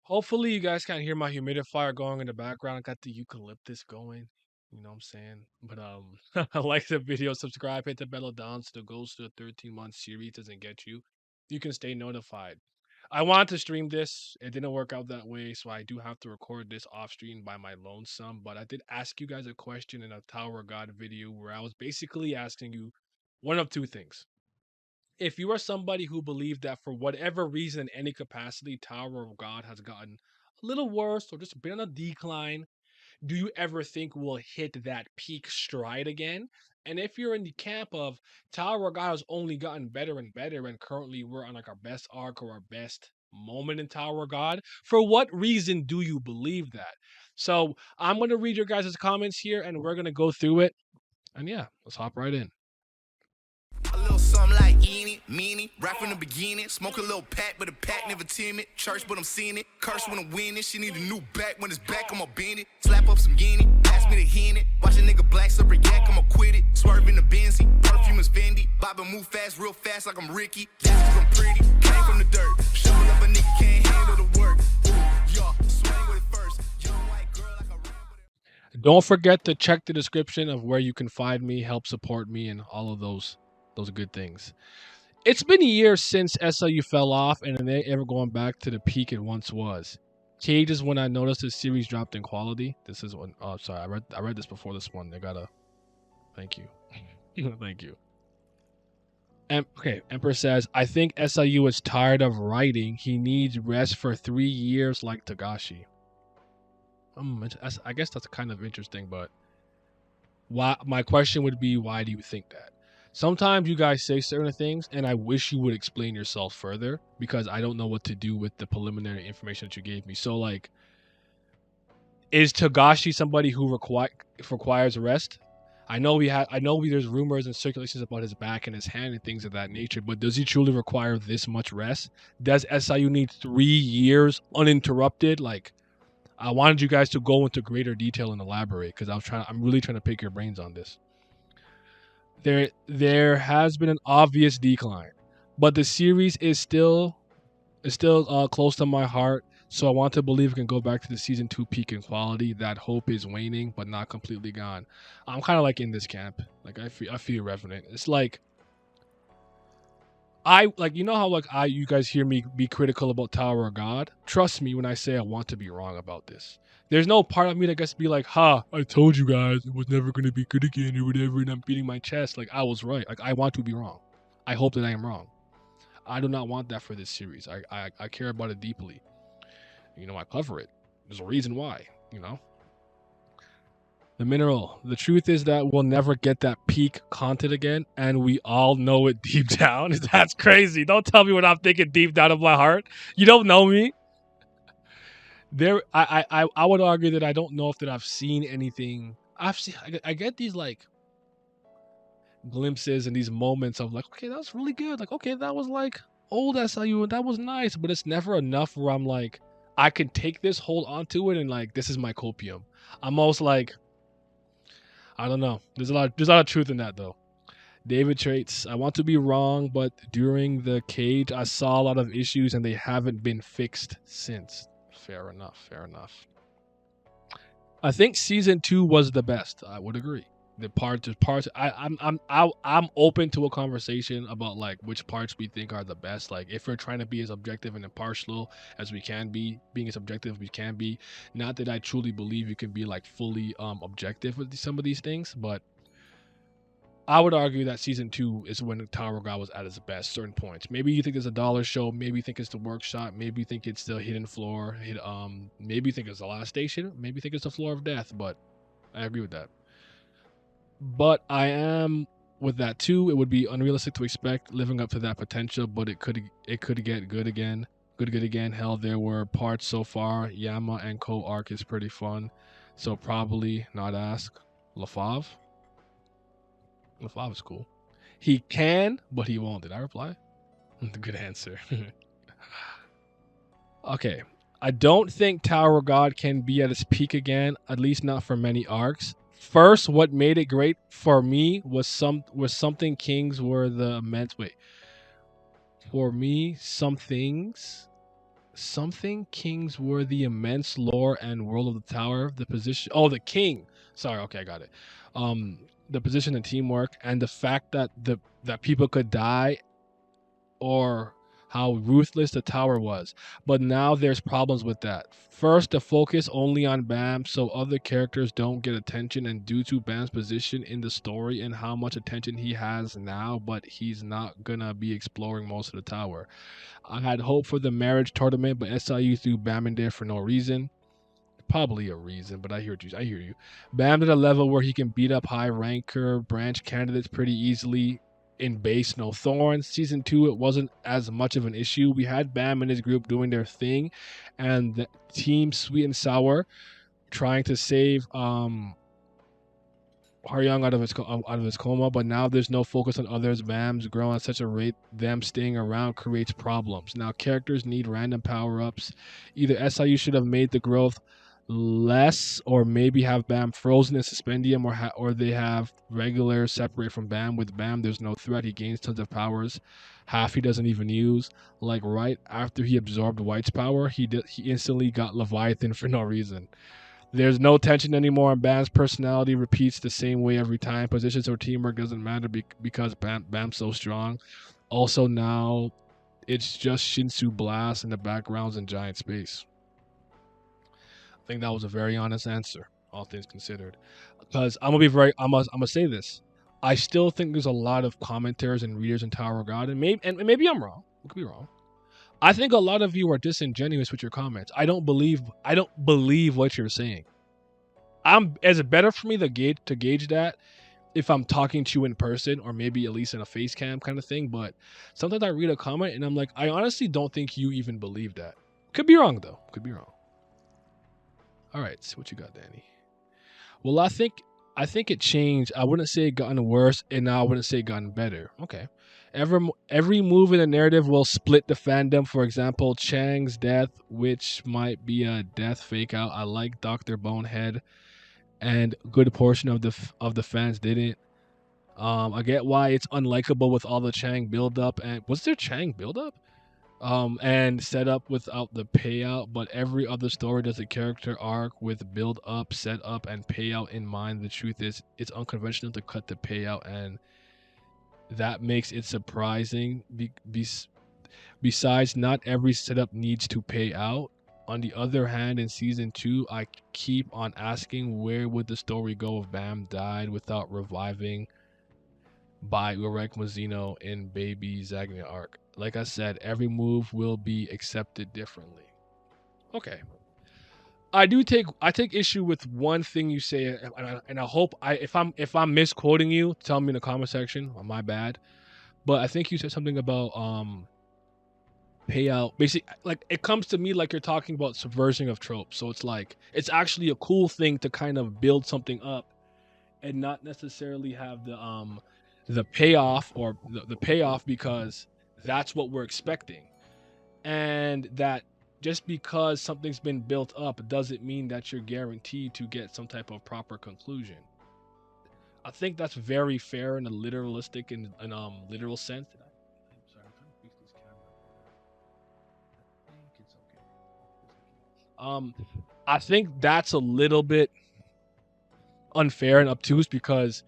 Hopefully you guys can't hear my humidifier going in the background. I got the eucalyptus going. You know what I'm saying? But like the video, subscribe, hit the bell down so the goes to the 13-month series doesn't get you. You can stay notified. I wanted to stream this. It didn't work out that way, so I do have to record this off stream by my lonesome. But I did ask you guys a question in a Tower of God video where I was basically asking you one of two things. If you are somebody who believed that for whatever reason, in any capacity, Tower of God has gotten a little worse or just been on a decline, do you ever think we'll hit that peak stride again? And if you're in the camp of Tower of God has only gotten better and better, and currently we're on like our best arc or our best moment in Tower of God, for what reason do you believe that? So I'm gonna read your guys' comments here, and we're gonna go through it. And yeah, let's hop right in. A little something like eeny, meeny, right from the beginning. Smoke a little pack, but the pack never timid. Church, but I'm seeing it. Curse when I'm winning. She need a new back. When it's back, I'ma bend it. Slap up some guinea, pass me the hen it. Watch a nigga black slipper yak, I'ma quit it. Swerve in the Benzie, perfume is Fendi. Bob and move fast, real fast like I'm Ricky. That's 'cause I'm pretty, came from the dirt. Shovel up a nigga can't handle the work. Ooh, y'all, swing with it first. Young white girl like a Rambo. Don't forget to check the description of where you can find me, help support me, and all of those good things. It's been years since SLU fell off, and they ever going back to the peak it once was. Cage is when I noticed the series dropped in quality. This is when. Oh, sorry, I read this before this one. They gotta. Thank you, thank you. Okay, Emperor says I think SLU is tired of writing. He needs rest for 3 years, like Togashi. I guess that's kind of interesting, but why? My question would be, why do you think that? Sometimes you guys say certain things, and I wish you would explain yourself further because I don't know what to do with the preliminary information that you gave me. So, like, is Togashi somebody who requires rest? I know there's rumors and circulations about his back and his hand and things of that nature, but does he truly require this much rest? Does SIU need 3 years uninterrupted? Like, I wanted you guys to go into greater detail and elaborate because I'm really trying to pick your brains on this. There has been an obvious decline, but the series is still close to my heart. So I want to believe it can go back to the season 2 peak in quality. That hope is waning, but not completely gone. I'm kind of like in this camp. Like I feel revenant. It's like you know how you guys hear me be critical about Tower of God. Trust me when I say I want to be wrong about this. There's no part of me that gets to be like, "Ha, I told you guys it was never gonna be good again" or whatever, and I'm beating my chest like I was right. Like I want to be wrong. I hope that I am wrong. I do not want that for this series. I care about it deeply. You know, I cover it. There's a reason why. You know. The mineral. The truth is that we'll never get that peak content again, and we all know it deep down. That's crazy. Don't tell me what I'm thinking deep down of my heart. You don't know me. I would argue that I don't know if that I've seen anything. I get these like glimpses and these moments of like, okay, that was really good. Like, okay, that was like old SIU and that was nice, but it's never enough where I'm like, I can take this, hold on to it, and like this is my copium. I'm almost like, I don't know. There's a lot of truth in that though. David Traits, I want to be wrong, but during the cage, I saw a lot of issues and they haven't been fixed since. Fair enough. I think season 2 was the best. I would agree. The parts. I'm open to a conversation about like which parts we think are the best. Like if we're trying to be as objective and impartial as we can be, being as objective as we can be. Not that I truly believe you can be like fully objective with some of these things, but I would argue that season 2 is when Tower of God was at its best. Certain points. Maybe you think it's a dollar show. Maybe you think it's the workshop. Maybe you think it's the hidden floor. Maybe you think it's the last station. Maybe you think it's the floor of death. But I agree with that. But I am with that too. It would be unrealistic to expect living up to that potential. But it could get good again. Good again. Hell, there were parts so far. Yama and Ko arc is pretty fun. So probably not ask. LaFave is cool. He can, but he won't. Did I reply? Good answer. Okay. I don't think Tower of God can be at its peak again, at least not for many arcs. First, what made it great for me was something Kings were the immense. Wait. For me, some things something kings were the immense lore and world of the tower, the position. Oh, the king. Sorry. Okay, I got it. Um, the position and teamwork, and the fact that that people could die, or how ruthless the tower was. But now there's problems with that. First, the focus only on Bam, so other characters don't get attention, and due to Bam's position in the story and how much attention he has now, but he's not gonna be exploring most of the tower. I had hope for the marriage tournament, but SIU threw Bam in there for no reason. Probably a reason, but I hear you. I hear you. Bam at a level where he can beat up high ranker branch candidates pretty easily in base no thorns. Season 2, it wasn't as much of an issue. We had Bam and his group doing their thing, and the team sweet and sour trying to save Young out of his coma, but now there's no focus on others. Bam's growing at such a rate, them staying around creates problems. Now characters need random power ups. Either SIU should have made the growth less, or maybe have Bam frozen in suspendium, or they have regular separate from Bam. With Bam, there's no threat. He gains tons of powers, half he doesn't even use. Like right after he absorbed White's power, he instantly got Leviathan for no reason. There's no tension anymore, and Bam's personality repeats the same way every time. Positions or teamwork doesn't matter because Bam's so strong. Also, now it's just Shinsu Blast in the backgrounds and giant space. I think that was a very honest answer, all things considered. Because I'm gonna say this. I still think there's a lot of commenters and readers in Tower of God, and maybe I'm wrong. I could be wrong. I think a lot of you are disingenuous with your comments. I don't believe what you're saying. Is it better for me to gauge that if I'm talking to you in person, or maybe at least in a face cam kind of thing. But sometimes I read a comment and I'm like, I honestly don't think you even believe that. Could be wrong though. Could be wrong. All right, see what you got, Danny. Well, I think it changed. I wouldn't say it gotten worse, and now I wouldn't say it gotten better. Okay. Every move in the narrative will split the fandom. For example, Chang's death, which might be a death fake out. I like Dr. Bonehead, and a good portion of the fans didn't. I get why it's unlikable with all the Chang buildup. And was there Chang buildup? And set up without the payout, but every other story does a character arc with build up, set up, and payout in mind. The truth is, it's unconventional to cut the payout, and that makes it surprising. Besides, not every setup needs to pay out. On the other hand, in season 2, I keep on asking, where would the story go if Bam died without reviving by Urek Mazzino in Baby Zagna arc? Like I said, every move will be accepted differently. Okay. I take issue with one thing you say, and I hope if I'm misquoting you, tell me in the comment section. My bad. But I think you said something about payout. Basically, like it comes to me like you're talking about subversion of tropes. So it's like it's actually a cool thing to kind of build something up and not necessarily have the payoff, or the payoff, because that's what we're expecting. And that just because something's been built up doesn't mean that you're guaranteed to get some type of proper conclusion. I think that's very fair in a literalistic and literal sense. I'm sorry, I'm trying to fix this camera. I think it's okay. I think that's a little bit unfair and obtuse, because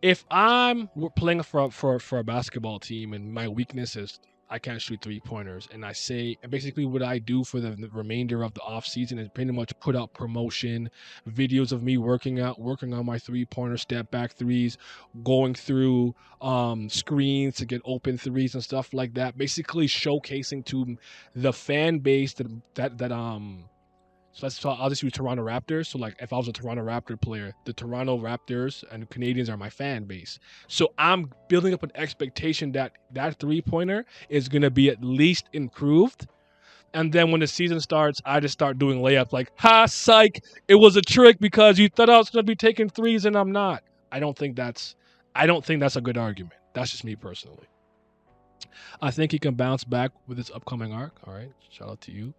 if I'm playing for a basketball team and my weakness is I can't shoot 3-pointers, and I say, and basically what I do for the remainder of the off season is pretty much put out promotion videos of me working on my 3-pointer step back threes, going through screens to get open threes and stuff like that, basically showcasing to the fan base that so I'll just use Toronto Raptors. So like if I was a Toronto Raptor player, the Toronto Raptors and Canadians are my fan base. So I'm building up an expectation that that 3-pointer is going to be at least improved. And then when the season starts, I just start doing layups like, ha, psych, it was a trick because you thought I was going to be taking threes and I'm not. I don't think that's a good argument. That's just me personally. I think he can bounce back with his upcoming arc. All right, shout out to you.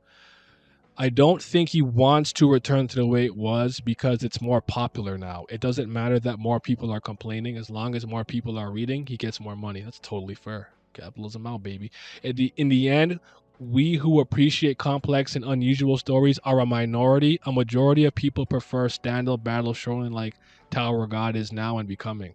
I don't think he wants to return to the way it was because it's more popular now. It doesn't matter that more people are complaining. As long as more people are reading, he gets more money. That's totally fair. Capitalism out, baby. In the end, We who appreciate complex and unusual stories are a minority. A majority of people prefer standalone battle shonen like Tower of God is now and becoming.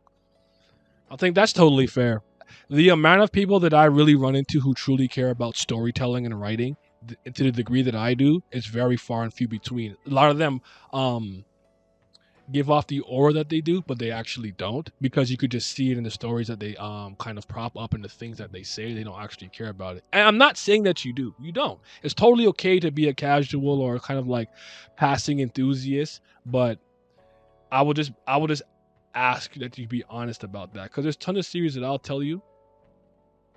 I think that's totally fair. The amount of people that I really run into who truly care about storytelling and writing to the degree that I do is very far and few between. A lot of them give off the aura that they do, but they actually don't, because you could just see it in the stories that they kind of prop up and the things that they say. They don't actually care about it. And I'm not saying that you do. You don't. It's totally okay to be a casual or kind of like passing enthusiast, but I will just ask that you be honest about that, because there's a ton of series that I'll tell you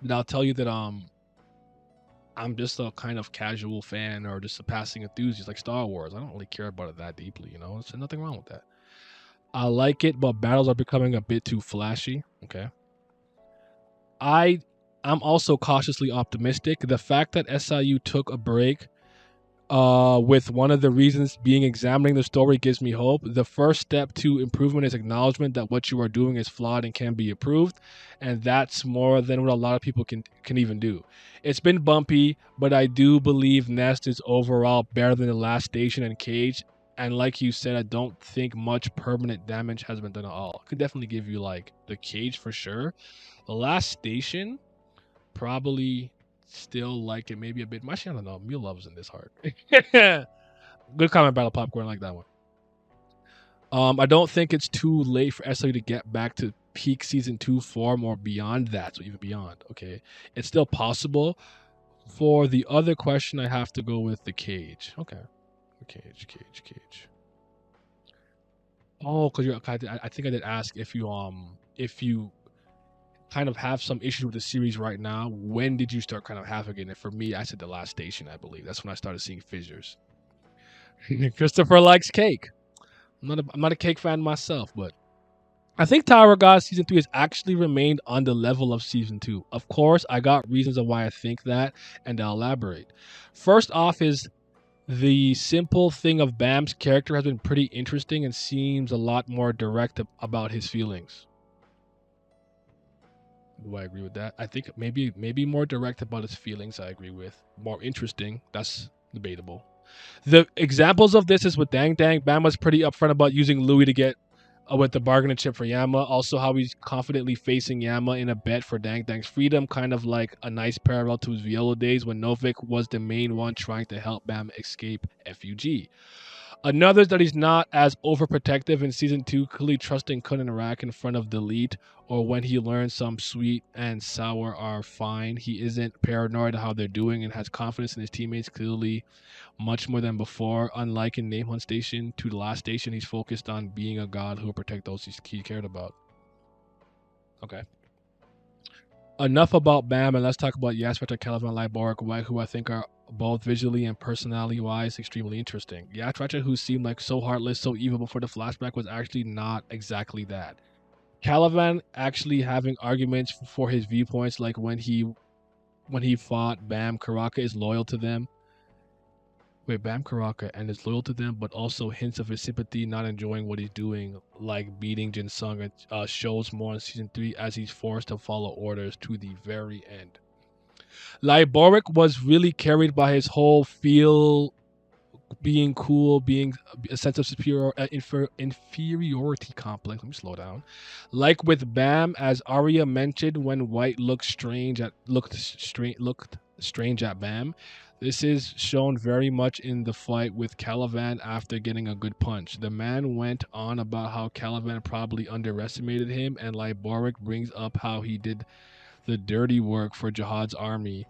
that I'm just a kind of casual fan or just a passing enthusiast, like Star Wars. I don't really care about it that deeply, you know. There's nothing wrong with that. I like it, but battles are becoming a bit too flashy. Okay. I I'm also cautiously optimistic. The fact that SIU took a break, with one of the reasons being examining the story, gives me hope. The first step to improvement is acknowledgement that what you are doing is flawed and can be improved, and that's more than what a lot of people can even do. It's been bumpy, but I do believe Nest is overall better than the last station and Cage. And like you said, I don't think much permanent damage has been done at all. I could definitely give you like the Cage for sure. The last station, probably still like it maybe a bit. Actually, I don't know. Mule loves in this hard. Good comment, Battle Popcorn. I like that one. I don't think it's too late for SLU to get back to peak season 2 form or beyond that, so even beyond. Okay, it's still possible. For the other question, I have to go with the Cage. Okay, the Cage. Oh, because I think I did ask if you kind of have some issues with the series right now. When did you start kind of having it? And for me, I said the last station. I believe that's when I started seeing fissures. Christopher likes cake. I'm not a cake fan myself, but I think Tower of God season 3 has actually remained on the level of season 2. Of course, I got reasons of why I think that, and I'll elaborate. First off is the simple thing of Bam's character has been pretty interesting and seems a lot more direct about his feelings. Do I agree with that? I think maybe more direct about his feelings. I agree with. More interesting. That's debatable. The examples of this is with Dang Dang. Bam was pretty upfront about using Louis to get with the bargaining chip for Yama. Also, how he's confidently facing Yama in a bet for Dang Dang's freedom, kind of like a nice parallel to his Viola days when Novik was the main one trying to help Bam escape F.U.G. Another is that he's not as overprotective in season 2, clearly trusting Kun and Rack in front of Delete, or when he learns some sweet and sour are fine. He isn't paranoid of how they're doing and has confidence in his teammates, clearly much more than before. Unlike in Name Hunt Station to the last station, he's focused on being a god who will protect those he cared about. Okay. Enough about Bam, and let's talk about Yasveta, Caliban, Liborg, White, who I think are both visually and personality wise extremely interesting. Yasveta, who seemed like so heartless, so evil before the flashback, was actually not exactly that. Caliban actually having arguments for his viewpoints, like when he fought Bam, Karaka is loyal to them. Wait, Bam Karaka and is loyal to them, but also hints of his sympathy, not enjoying what he's doing, like beating Jin Sung, and shows more in season 3 as he's forced to follow orders to the very end. Liboric was really carried by his whole feel, being cool, being a sense of inferiority complex. Let me slow down. Like with Bam, as Arya mentioned, when White looked strange at Bam. This is shown very much in the fight with Caliban after getting a good punch. The man went on about how Caliban probably underestimated him, and Liboric brings up how he did the dirty work for Jihad's army.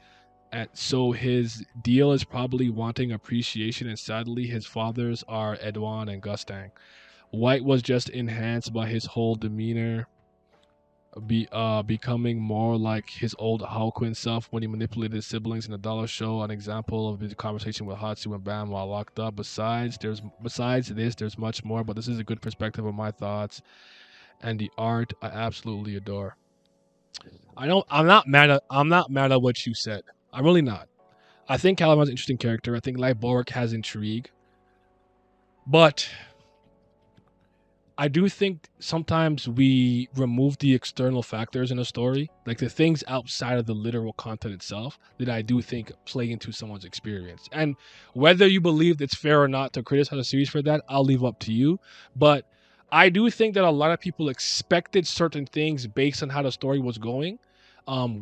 And so his deal is probably wanting appreciation, and sadly, his fathers are Edwan and Gustang. White was just enhanced by his whole demeanor, becoming more like his old Hawkwind self when he manipulated his siblings in the Dollar Show. An example of his conversation with Hatsu and Bam while locked up. Besides this, there's much more, but this is a good perspective of my thoughts, and the art I absolutely adore. I'm not mad at what you said. I'm really not. I think Caliban's an interesting character. I think Light Boric has intrigue. But I do think sometimes we remove the external factors in a story, like the things outside of the literal content itself, that I do think play into someone's experience. And whether you believe it's fair or not to criticize a series for that, I'll leave up to you. But I do think that a lot of people expected certain things based on how the story was going.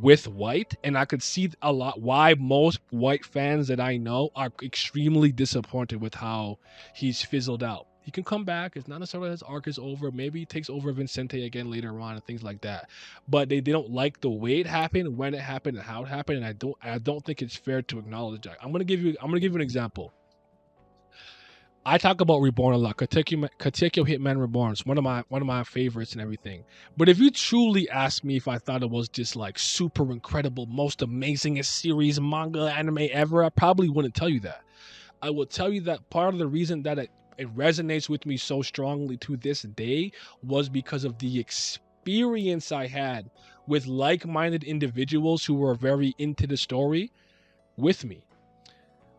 With White, and I could see a lot why most White fans that I know are extremely disappointed with how he's fizzled out. He can come back. It's not necessarily his arc is over. Maybe he takes over Vincente again later on and things like that. But they don't like the way it happened, when it happened, and how it happened. And I don't think it's fair to acknowledge that. I'm gonna give you an example. I talk about Reborn a lot. Katekyo Hitman Reborn is one of my favorites and everything. But if you truly ask me if I thought it was just like super incredible, most amazingest series, manga, anime ever, I probably wouldn't tell you that. I will tell you that part of the reason that it resonates with me so strongly to this day was because of the experience I had with like-minded individuals who were very into the story with me.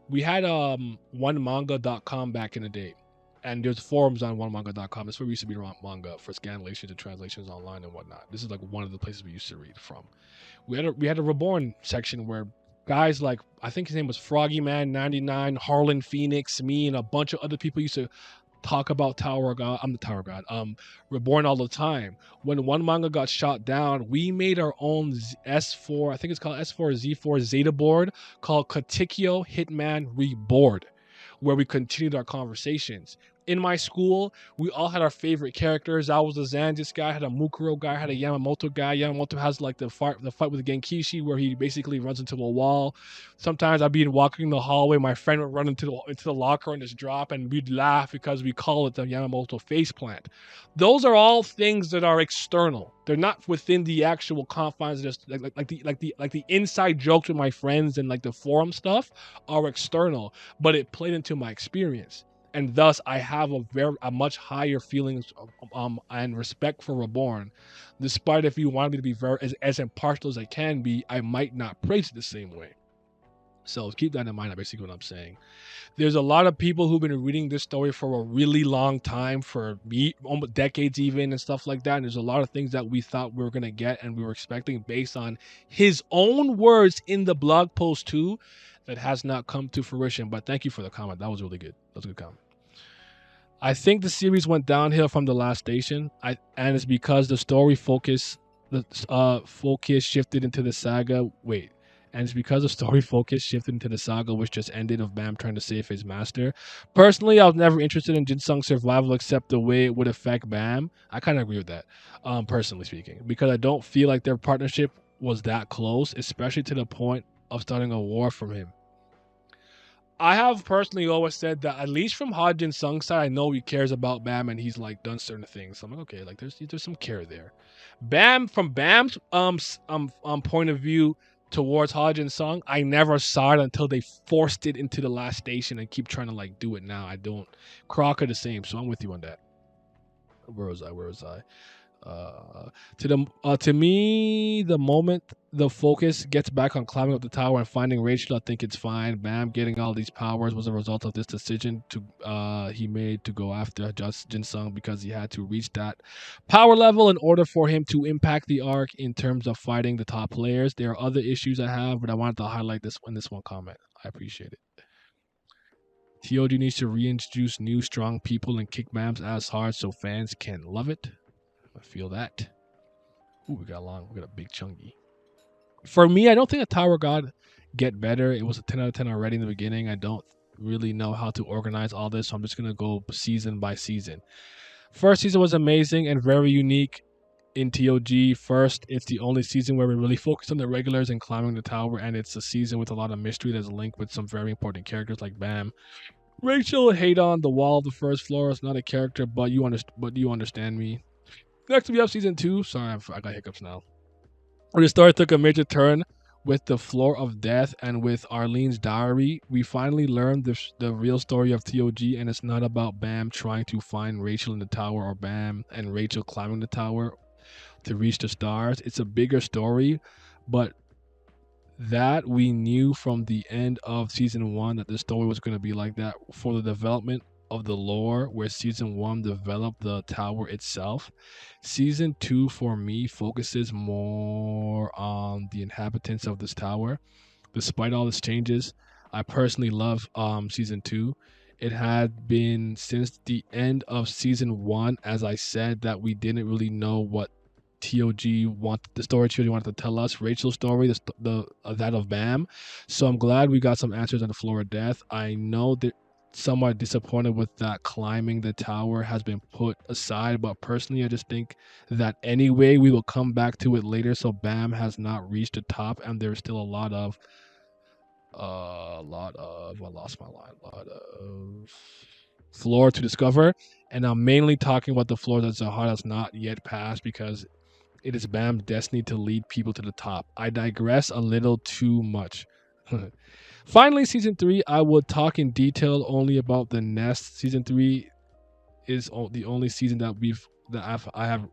We had onemanga.com back in the day, and there's forums on onemanga.com. That's where we used to be around manga for scanlations and translations online and whatnot. This is like one of the places we used to read from. We had a Reborn section where guys like, I think his name was Froggy Man 99, Harlan Phoenix, me, and a bunch of other people used to talk about Tower God. I'm the Tower God. Reborn all the time. When one manga got shot down, we made our own S4. I think it's called S4 Z4 Zeta board called Katikyo Hitman Reboard, where we continued our conversations. In my school, we all had our favorite characters. I was a Zanjis guy, had a Mukuro guy, had a Yamamoto guy. Yamamoto has like the fight with Genkishi where he basically runs into a wall. Sometimes I'd be walking the hallway, my friend would run into the locker and just drop, and we'd laugh because we call it the Yamamoto faceplant. Those are all things that are external. They're not within the actual confines. Just like the inside jokes with my friends and like the forum stuff are external, but it played into my experience, and thus I have a much higher feelings and respect for Reborn. Despite if you want me to be very as impartial as I can be, I might not praise it the same way. So keep that in mind. That's basically what I'm saying. There's a lot of people who've been reading this story for a really long time, for almost decades even, and stuff like that. And there's a lot of things that we thought we were gonna get and we were expecting based on his own words in the blog post too, that has not come to fruition. But thank you for the comment. That was really good. That was a good comment. I think the series went downhill from the last station. And it's because the focus shifted into the saga. Wait, and it's because the story focus shifted into the saga, which just ended of Bam trying to save his master. Personally, I was never interested in Jinsung's survival except the way it would affect Bam. I kind of agree with that, personally speaking, because I don't feel like their partnership was that close, especially to the point of starting a war from him. I have personally always said that at least from Hajin Sung's side, I know he cares about Bam and he's like done certain things. So I'm like, okay, like there's some care there. Bam's point of view towards Hajin Sung, I never saw it until they forced it into the last station and keep trying to like do it now. I don't. Crocker the same, so I'm with you on that. Where was I? Where was I? To me, the moment the focus gets back on climbing up the tower and finding Rachel, I think it's fine. Bam getting all these powers was a result of this decision to he made to go after just Jinsung because he had to reach that power level in order for him to impact the arc in terms of fighting the top players. There are other issues I have, but I wanted to highlight this in this one comment. I appreciate it. TOG needs to reintroduce new strong people and kick Bam's ass hard so fans can love it. I feel that. Ooh, we got long. We got a big chunky. For me, I don't think a Tower God get better. It was a 10 out of 10 already in the beginning. I don't really know how to organize all this, so I'm just gonna go season by season. First season was amazing and very unique in TOG. First, it's the only season where we really focus on the regulars and climbing the tower, and it's a season with a lot of mystery that's linked with some very important characters like Bam. Rachel hate on the wall of the first floor is not a character, but you understand me. Next, we have season 2. Sorry, I got hiccups now. The story took a major turn with the Floor of Death and with Arlene's diary. We finally learned the real story of TOG, and it's not about Bam trying to find Rachel in the tower or Bam and Rachel climbing the tower to reach the stars. It's a bigger story, but that we knew from the end of season 1 that the story was going to be like that for the development of the lore where season 1 developed the tower itself. Season 2 for me focuses more on the inhabitants of this tower. Despite all its changes, I personally love season 2. It had been since the end of season 1, as I said, that we didn't really know what the story TOG wanted to tell us, Rachel's story, that of Baam. So I'm glad we got some answers on the floor of death. I know that somewhat disappointed with that climbing the tower has been put aside, but personally I just think that anyway we will come back to it later. So Baam has not reached the top, and there's still I lost my line. A lot of floor to discover, and I'm mainly talking about the floor that Zahar has not yet passed because it is Bam's destiny to lead people to the top. I digress a little too much. Finally, season 3, I will talk in detail only about the nest. Season 3 is the only season I have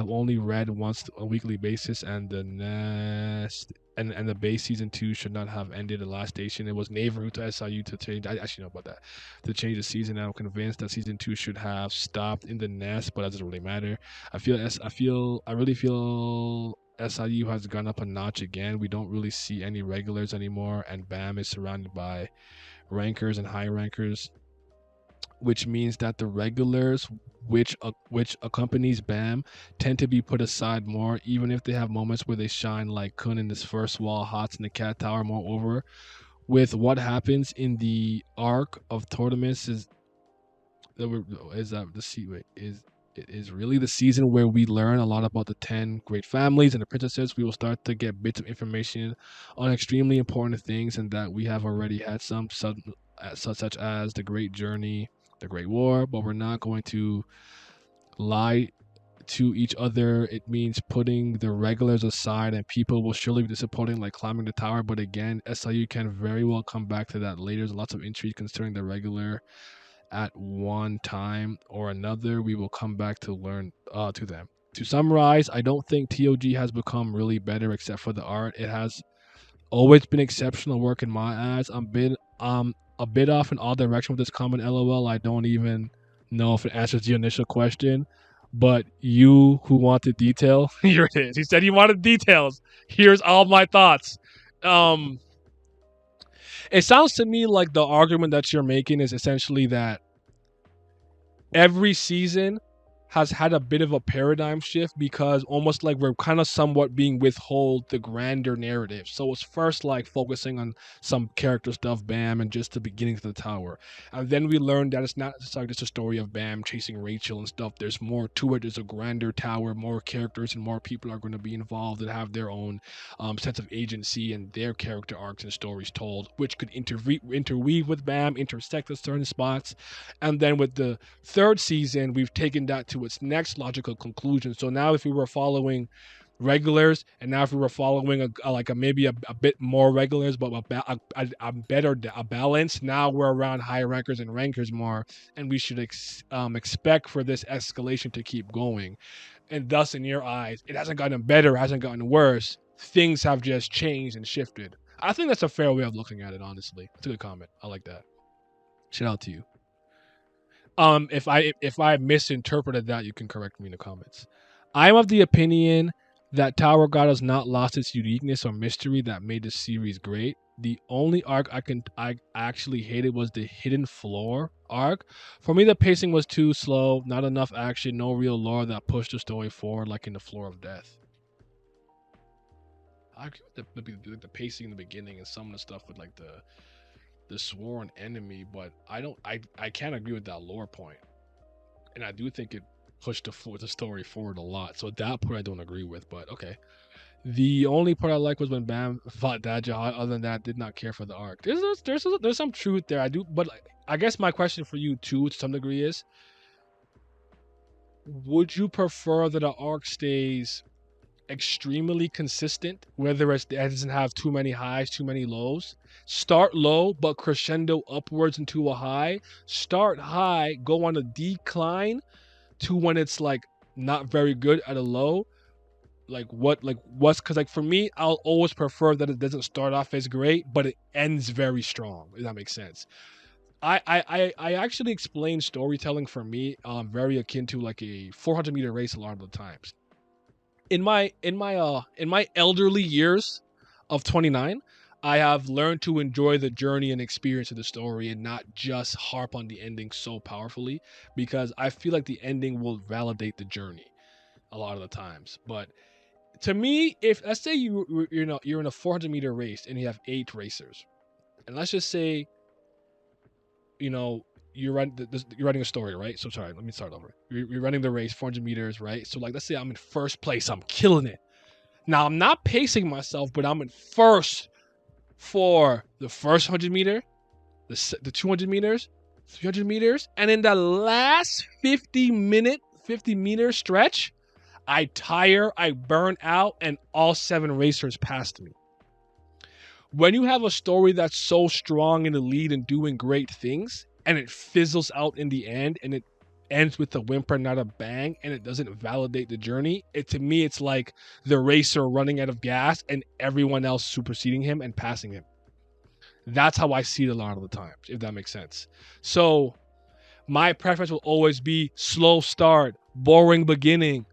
only read once on a weekly basis, and the nest and the base season 2 should not have ended the last station. It was neighborhood to SIU to change. I actually know about that, to change the season. I'm convinced that season 2 should have stopped in the nest, but that doesn't really matter. I really feel SIU has gone up a notch again. We don't really see any regulars anymore, and Bam is surrounded by rankers and high rankers, which means that the regulars, which accompanies Bam, tend to be put aside more, even if they have moments where they shine, like Kun in this first wall, Hots in the Cat Tower. Moreover, with what happens in the arc of tournaments is that the wait, is it is really the season where we learn a lot about the 10 great families and the princesses. We will start to get bits of information on extremely important things, and that we have already had such as the Great Journey, the Great War, but we're not going to lie to each other. It means putting the regulars aside, and people will surely be disappointing, like climbing the tower. But again, SIU can very well come back to that later. There's lots of intrigue concerning the regular at one time or another. We will come back to learn to them. To summarize, I don't think TOG has become really better except for the art. It has always been exceptional work in my eyes. A bit off in all direction with this comment. LOL. I don't even know if it answers the initial question. But you who wanted detail, here it is. He said he wanted details. Here's all my thoughts. Um, it sounds to me like the argument that you're making is essentially that every season has had a bit of a paradigm shift, because almost like we're kind of somewhat being withhold the grander narrative. So it's first like focusing on some character stuff, Bam, and just the beginning of the tower. And then we learned that it's not just like just a story of Bam chasing Rachel and stuff. There's more to it. There's a grander tower, more characters, and more people are going to be involved and have their own sense of agency and their character arcs and stories told, which could interweave with Bam, intersect at certain spots. And then with the third season, we've taken that to its next logical conclusion. So now, if we were following regulars, and now if we were following maybe a bit more regulars, but a better a balance, now we're around high rankers and rankers more, and we should expect for this escalation to keep going. And thus, in your eyes, it hasn't gotten better, it hasn't gotten worse. Things have just changed and shifted. I think that's a fair way of looking at it. Honestly, it's a good comment. I like that. Shout out to you. If I misinterpreted that, you can correct me in the comments. I'm of the opinion that Tower God has not lost its uniqueness or mystery that made the series great. The only arc I actually hated was the Hidden Floor arc. For me, the pacing was too slow, not enough action, no real lore that pushed the story forward, like in the Floor of Death. I agree with the pacing in the beginning and some of the stuff with like the sworn enemy, but I can't agree with that lore point. And I do think it pushed the story forward a lot. So that part I don't agree with, but okay. The only part I like was when Bam fought Daja. Other than that, did not care for the arc. There's some truth there. I do, but I guess my question for you too, to some degree, is: would you prefer that an arc stays extremely consistent, whether it doesn't have too many highs, too many lows? Start low but crescendo upwards into a high. Start high, go on a decline to when it's like not very good at a low. What's because like for me, I'll always prefer that it doesn't start off as great, but it ends very strong. If that makes sense. I actually explain storytelling for me very akin to like a 400-meter race a lot of the times. In my elderly years of 29, I have learned to enjoy the journey and experience of the story and not just harp on the ending so powerfully, because I feel like the ending will validate the journey a lot of the times. But to me, if let's say you're in a 400-meter race and you have 8 racers, and let's just say you know you're writing a story, right? So sorry, let me start over. You're running the race 400 meters, right? So like let's say I'm in first place, I'm killing it. Now I'm not pacing myself, but I'm in first for the first 100 meter, the 200 meters, 300 meters, and in the last 50 meter stretch, I tire, I burn out, and all 7 racers passed me. When you have a story that's so strong in the lead and doing great things, and it fizzles out in the end, and it ends with a whimper, not a bang, and it doesn't validate the journey, to me, it's like the racer running out of gas and everyone else superseding him and passing him. That's how I see it a lot of the times, if that makes sense. So my preference will always be slow start, boring beginning,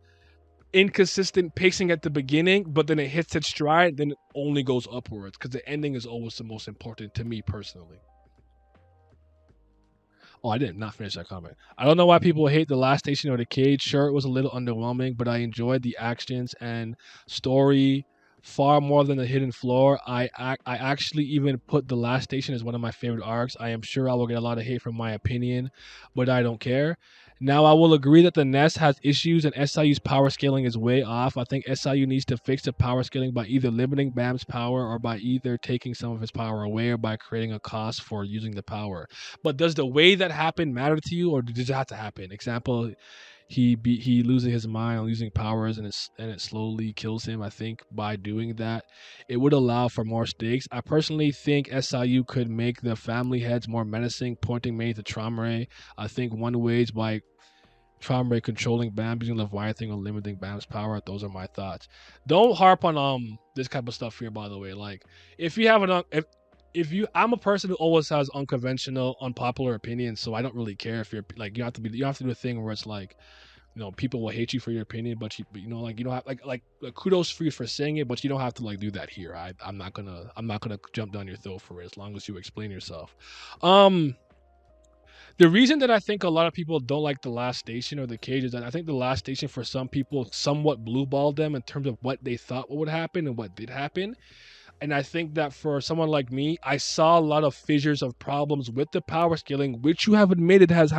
inconsistent pacing at the beginning, but then it hits its stride, then it only goes upwards because the ending is always the most important to me personally. Oh, I did not finish that comment. I don't know why people hate the last station or the cage. Sure, it was a little underwhelming, but I enjoyed the actions and story far more than the hidden floor. I actually even put the last station as one of my favorite arcs. I am sure I will get a lot of hate from my opinion, but I don't care. Now, I will agree that the Nest has issues and SIU's power scaling is way off. I think SIU needs to fix the power scaling by either limiting Bam's power or by either taking some of his power away or by creating a cost for using the power. But does the way that happened matter to you, or does it have to happen? Example, he losing his mind, losing powers, and it slowly kills him. I think by doing that, it would allow for more stakes. I personally think SIU could make the family heads more menacing, pointing mainly to Traumare. I think one way is by Traumare controlling Bam, using Leviathan, or limiting Bam's power. Those are my thoughts. Don't harp on this type of stuff here, by the way. Like if you have an if you I'm a person who always has unconventional, unpopular opinions, so I don't really care if you're like you have to do a thing where it's like people will hate you for your opinion, but like you don't have like kudos for you for saying it, but you don't have to like do that here. I'm not gonna jump down your throat for it as long as you explain yourself. Um, the reason that I think a lot of people don't like the last station or the cage is that I think the last station for some people somewhat blue balled them in terms of what they thought would happen and what did happen. And I think that for someone like me, I saw a lot of fissures of problems with the power scaling, which you have admitted has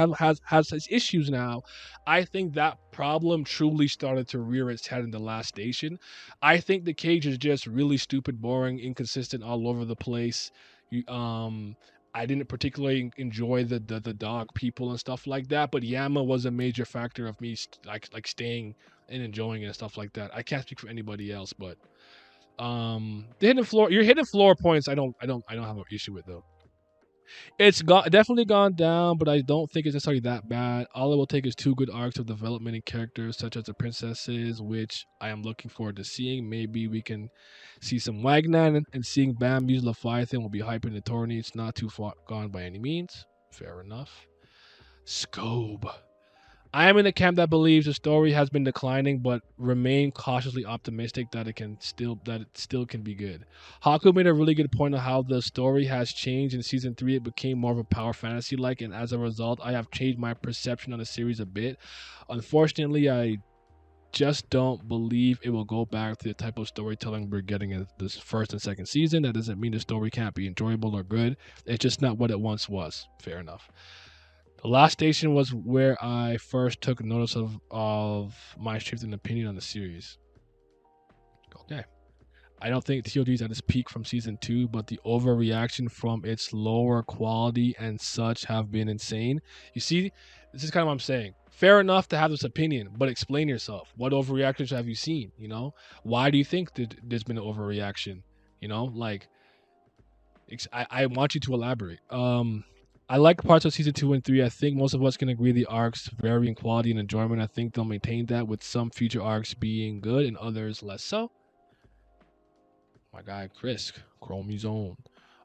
its issues now. I think that problem truly started to rear its head in the last station. I think the cage is just really stupid, boring, inconsistent, all over the place. I didn't particularly enjoy the dog people and stuff like that, but Yama was a major factor of me like staying and enjoying it and stuff like that. I can't speak for anybody else, but the hidden floor, your hidden floor points, I don't have an issue with though. It's definitely gone down, but I don't think it's necessarily that bad. All it will take is 2 good arcs of development in characters such as the princesses, which I am looking forward to seeing. Maybe we can see some Wagner, and seeing Bam use Leviathan will be hyping the tourney. It's not too far gone by any means. Fair enough. Scobe. I am in the camp that believes the story has been declining, but remain cautiously optimistic that it still can be good. Haku made a really good point on how the story has changed in season 3. It became more of a power fantasy like, and as a result, I have changed my perception on the series a bit. Unfortunately, I just don't believe it will go back to the type of storytelling we're getting in this first and second season. That doesn't mean the story can't be enjoyable or good. It's just not what it once was. Fair enough. The last station was where I first took notice of my shift in opinion on the series. Okay. I don't think TOG is at its peak from season 2, but the overreaction from its lower quality and such have been insane. You see, this is kind of what I'm saying. Fair enough to have this opinion, but explain yourself. What overreactions have you seen? Why do you think that there's been an overreaction? Like I want you to elaborate. I like parts of season 2 and 3. I think most of us can agree the arcs vary in quality and enjoyment. I think they'll maintain that, with some future arcs being good and others less so. My guy Chris, Chromie Zone.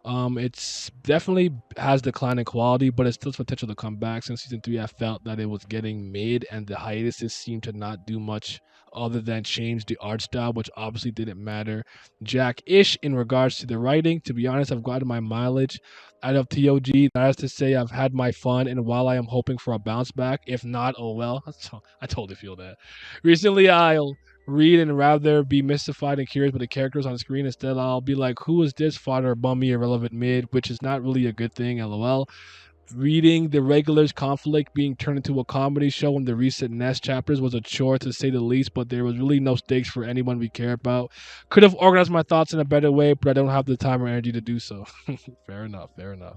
It's definitely has declining quality, but it's still potential to come back. Since season three, I felt that it was getting mid, and the hiatuses seemed to not do much other than change the art style, which obviously didn't matter jack-ish in regards to the writing. To be honest, I've gotten my mileage out of TOG. That is to say, I've had my fun, and while I am hoping for a bounce back, if not, oh well. I totally feel that. Recently, I'll read and rather be mystified and curious by the characters on screen. Instead, I'll be like, who is this fodder, bummy, irrelevant mid, which is not really a good thing, lol. Reading the regulars conflict being turned into a comedy show in the recent Nest chapters was a chore to say the least, but there was really no stakes for anyone we care about. Could have organized my thoughts in a better way, but I don't have the time or energy to do so. Fair enough, fair enough.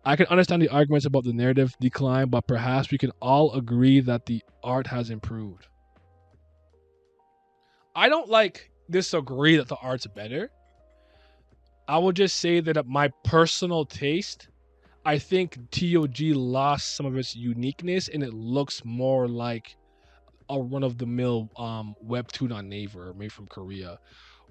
I can understand the arguments about the narrative decline, but perhaps we can all agree that the art has improved. I don't like disagree that the art's better. I will just say that at my personal taste, I think TOG lost some of its uniqueness and it looks more like a run of the mill webtoon on Naver made from Korea,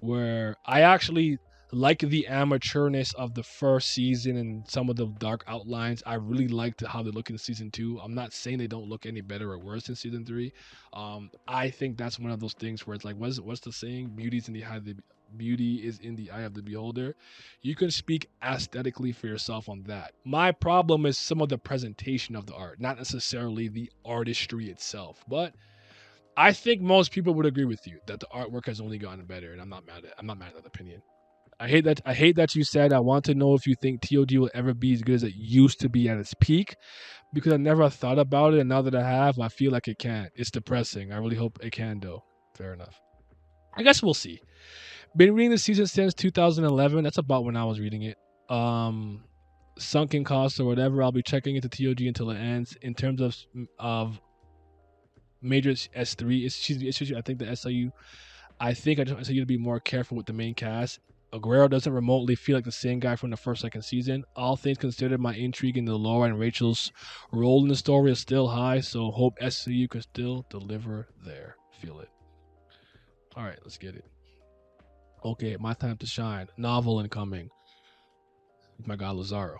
where I actually like the amateurness of the first season and some of the dark outlines. I really liked how they look in season two. I'm not saying they don't look any better or worse than season three. I think that's one of those things where it's like, what's the saying? Beauty is in the eye of the beholder. You can speak aesthetically for yourself on that. My problem is some of the presentation of the art, not necessarily the artistry itself. But I think most people would agree with you that the artwork has only gotten better, and I'm not mad at that opinion. I hate that you said I want to know if you think TOG will ever be as good as it used to be at its peak, because I never thought about it, and now that I have, I feel like it can't. It's depressing. I really hope it can though. Fair enough. I guess we'll see. Been reading the season since 2011. That's about when I was reading it. Sunken costs or whatever. I'll be checking into TOG until it ends. In terms of major S3 issues, I think the SIU. I think I just want you to be more careful with the main cast. Aguero doesn't remotely feel like the same guy from the first, second season. All things considered, my intrigue in the lore and Rachel's role in the story is still high, so hope SCU can still deliver there. Feel it. All right, let's get it. Okay, my time to shine. Novel incoming. My God, Lazaro.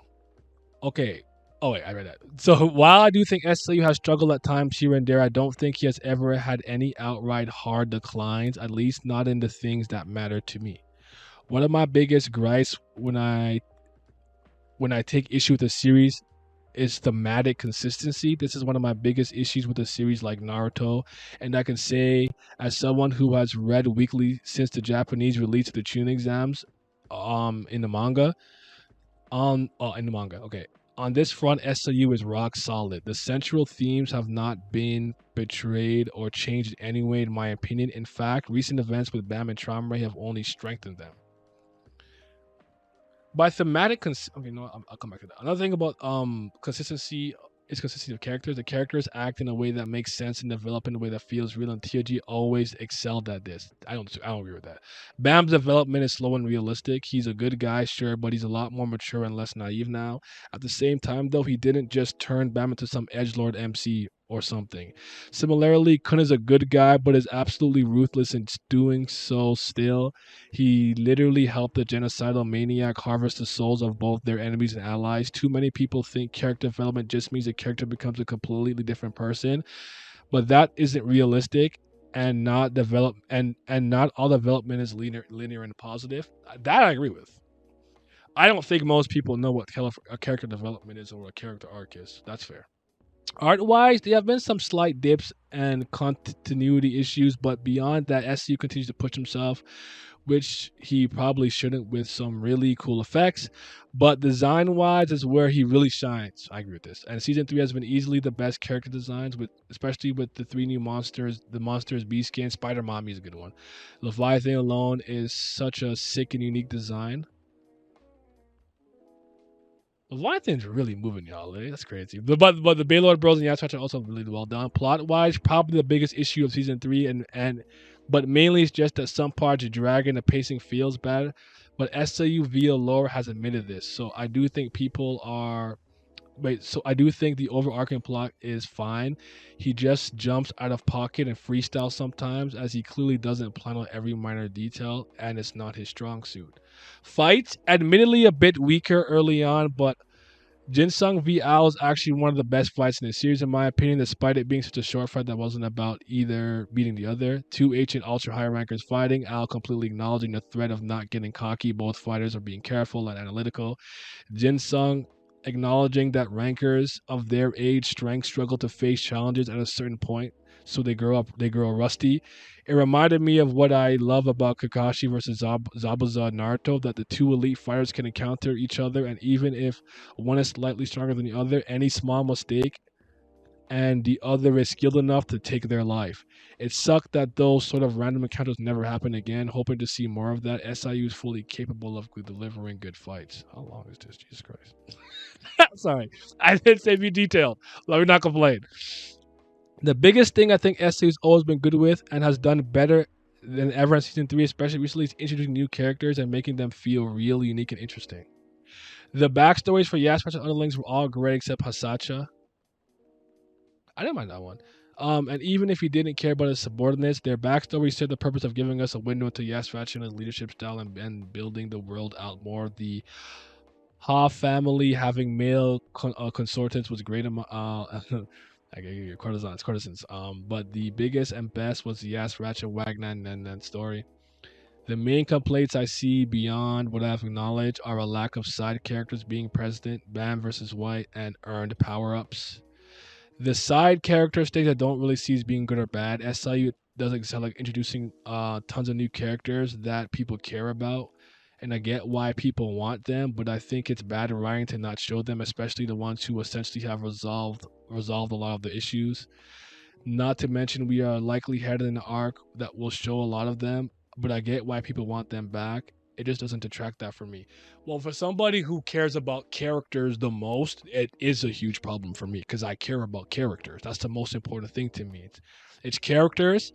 Okay. Oh wait, I read that. So while I do think SCU has struggled at times here and there, I don't think he has ever had any outright hard declines. At least not in the things that matter to me. One of my biggest gripes when I take issue with a series is thematic consistency. This is one of my biggest issues with a series like Naruto, and I can say as someone who has read weekly since the Japanese release of the Chunin exams, in the manga, okay. On this front, SOU is rock solid. The central themes have not been betrayed or changed in any way, in my opinion. In fact, recent events with Bam and Traumre have only strengthened them. By thematic okay, no, I'll come back to that. Another thing about consistency is consistency of characters. The characters act in a way that makes sense and develop in a way that feels real, and TOG always excelled at this. I don't agree with that. Bam's development is slow and realistic. He's a good guy, sure, but he's a lot more mature and less naive now. At the same time, though, he didn't just turn Bam into some edgelord MC or something. Similarly, Kun is a good guy, but is absolutely ruthless in doing so still. He literally helped the genocidal maniac harvest the souls of both their enemies and allies. Too many people think character development just means a character becomes a completely different person, but that isn't realistic. And not all development is linear and positive. That I agree with. I don't think most people know what a character development is or a character arc is. That's fair. Art wise, there have been some slight dips and continuity issues, but beyond that, SU continues to push himself, which he probably shouldn't, with some really cool effects. But design wise is where he really shines. I agree with this. And season three has been easily the best character designs, with especially with the three new monsters. The monsters Beast Skin, Spider Mommy is a good one. Leviathan alone is such a sick and unique design. Leviathan's really moving, y'all. That's crazy. But the Baylord Bros and Yasuch are also really well done. Plot wise, probably the biggest issue of season three, and but mainly it's just that some parts are dragging. The pacing feels bad. But SAU via lore has admitted this, so I do think people are wait, so I do think the overarching plot is fine. He just jumps out of pocket and freestyles sometimes, as he clearly doesn't plan on every minor detail, and it's not his strong suit. Fights, admittedly a bit weaker early on, but Jinsung v Al is actually one of the best fights in the series, in my opinion, despite it being such a short fight that wasn't about either beating the other. Two ancient ultra high rankers fighting, Al completely acknowledging the threat of not getting cocky. Both fighters are being careful and analytical. Jinsung acknowledging that rankers of their age strength struggle to face challenges at a certain point, so they grow rusty. It reminded me of what I love about Kakashi versus Zabuza Naruto, that the two elite fighters can encounter each other, and even if one is slightly stronger than the other, any small mistake and the other is skilled enough to take their life. It sucked that those sort of random encounters never happen again. Hoping to see more of that. SIU is fully capable of delivering good fights. How long is this? Jesus Christ. Sorry. I didn't say be detailed. Let me not complain. The biggest thing I think SIU's always been good with and has done better than ever in season 3, especially recently, is introducing new characters and making them feel real, unique, and interesting. The backstories for Yasmin and underlings were all great except Hasacha. I didn't mind that one. And even if you didn't care about his subordinates, their backstory served the purpose of giving us a window into Yasvach and his leadership style, and building the world out more. The Ha family having male consortants was great. I give you courtesans. But the biggest and best was the Yasvach and Wagner and story. The main complaints I see beyond what I've acknowledged are a lack of side characters being present, Bam versus White, and earned power ups. The side characters things I don't really see as being good or bad. SIU does excel like introducing tons of new characters that people care about, and I get why people want them, but I think it's bad writing to not show them, especially the ones who essentially have resolved a lot of the issues. Not to mention, we are likely headed in an arc that will show a lot of them, but I get why people want them back. It just doesn't detract that from me. Well, for somebody who cares about characters the most, it is a huge problem for me because I care about characters. That's the most important thing to me. It's characters,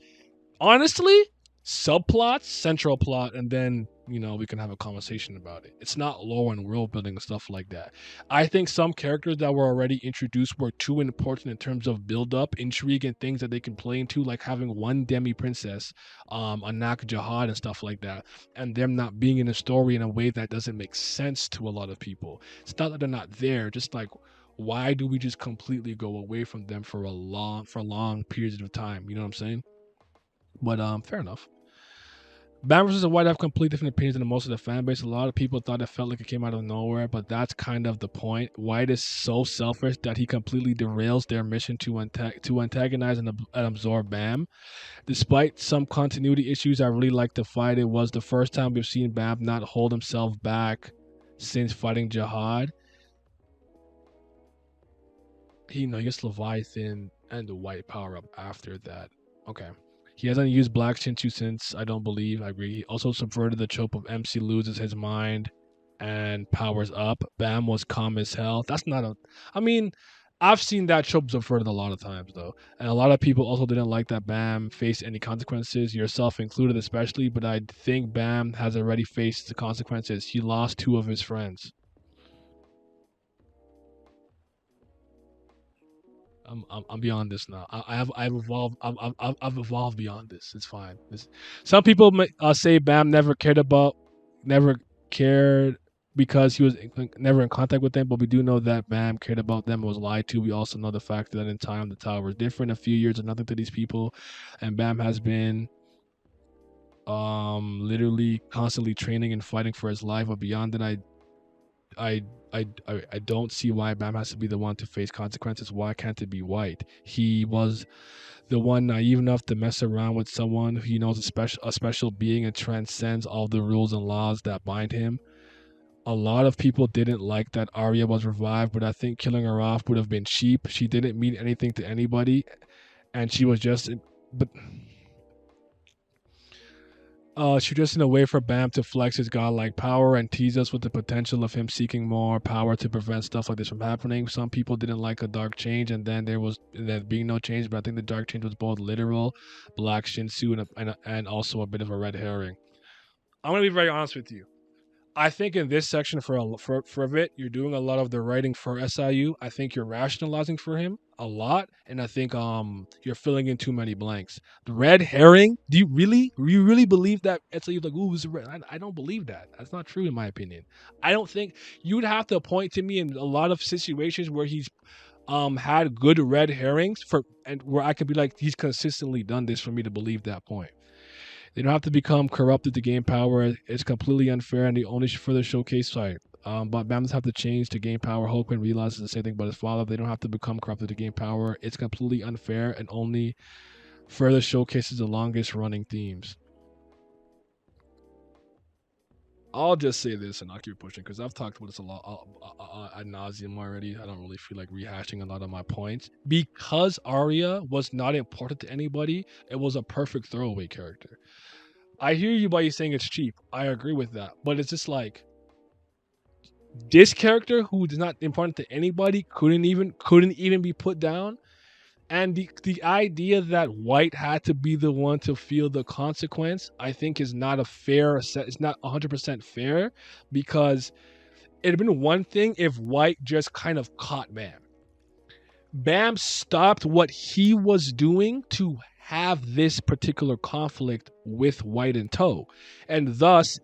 honestly, subplots, central plot, and then we can have a conversation about it. It's not lore and world building and stuff like that. I think some characters that were already introduced were too important in terms of build up, intrigue, and things that they can play into, like having one demi princess, Anak Jihad and stuff like that, and them not being in a story in a way that doesn't make sense to a lot of people. It's not that they're not there, just like why do we just completely go away from them for long periods of time? You know what I'm saying? But fair enough. Bam versus White have completely different opinions than most of the fan base. A lot of people thought it felt like it came out of nowhere, but that's kind of the point. White is so selfish that he completely derails their mission to antagonize and absorb Bam. Despite some continuity issues, I really like the fight. It was the first time we've seen Bam not hold himself back since fighting Jihad. He gets Leviathan and the White power up after that. Okay. He hasn't used Black Shinchu since, I don't believe. I agree. He also subverted the trope of MC loses his mind and powers up. Bam was calm as hell. That's not a. I mean, I've seen that trope subverted a lot of times, though. And a lot of people also didn't like that Bam faced any consequences, yourself included, especially. But I think Bam has already faced the consequences. He lost two of his friends. I'm beyond this now. I've evolved. I've evolved beyond this. It's fine. Some people say Bam never cared because he was never in contact with them. But we do know that Bam cared about them and was lied to. We also know the fact that in time the tower was different. A few years are nothing to these people, and Bam has been literally constantly training and fighting for his life. But beyond that, I don't see why Bam has to be the one to face consequences. Why can't it be White? He was the one naive enough to mess around with someone who he knows a special being and transcends all the rules and laws that bind him. A lot of people didn't like that Arya was revived, but I think killing her off would have been cheap. She didn't mean anything to anybody, and she was just. But she just in a way for Bam to flex his godlike power and tease us with the potential of him seeking more power to prevent stuff like this from happening. Some people didn't like a dark change, and then there being no change. But I think the dark change was both literal, Black Shinsu, and also a bit of a red herring. I'm gonna be very honest with you. I think in this section for a bit, you're doing a lot of the writing for SIU. I think you're rationalizing for him a lot, and I think you're filling in too many blanks. The red herring. Do you really believe that SIU like ooh it's a red? I don't believe that. That's not true in my opinion. I don't think you'd have to point to me in a lot of situations where he's had good red herrings for and where I could be like he's consistently done this for me to believe that point. They don't have to become corrupted to gain power. It's completely unfair, and they only further showcase sorry. But Bama's have to change to gain power. Hulkman realizes the same thing about his father. They don't have to become corrupted to gain power. It's completely unfair and only further showcases the longest running themes. I'll just say this and I'll keep pushing because I've talked about this a lot ad nauseum already. I don't really feel like rehashing a lot of my points. Because Arya was not important to anybody, it was a perfect throwaway character. I hear you by you saying it's cheap. I agree with that. But it's just like this character who is not important to anybody couldn't even be put down. And the idea that White had to be the one to feel the consequence, I think, is not a fair set. It's not 100% fair because it'd have been one thing if White just kind of caught Bam. Bam stopped what he was doing to have this particular conflict with White in tow, and thus